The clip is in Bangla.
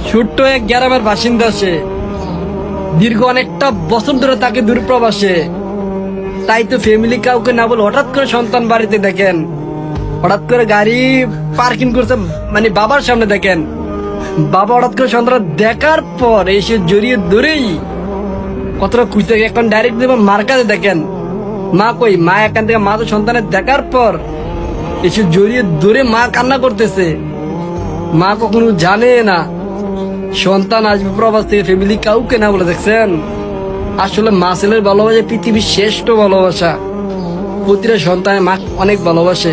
ছোট্ট এক গ্রামের বাসিন্দা সে, দীর্ঘ অনেকটা বছর ধরে তাকে দূরপ্রবাসে। তাই তো ফ্যামিলি কাউকে না বলে হঠাৎ করে সন্তান বাড়িতে দেখেন, হঠাৎ করে গাড়ি পার্কিং করছে, মানে বাবার সামনে দেখেন। বাবা হঠাৎ করে সন্তান দেখার পর এসে জড়িয়ে ধরেই কতটা খুশি থাকে। এখন ডাইরেক্ট দেবেন মার কাছে দেখেন, মা কই, মা এখান থেকে মা তো সন্তানের দেখার পর এসে জড়িয়ে ধরে মা কান্না করতেছে। মা কখনো জানে না সন্তান আসবে প্রবাস থেকে, ফ্যামিলি কাউকে না বলে। দেখছেন, আসলে মা ছেলের ভালোবাসা পৃথিবীর শ্রেষ্ঠ ভালোবাসা। প্রতিটা সন্তানের মা অনেক ভালোবাসে।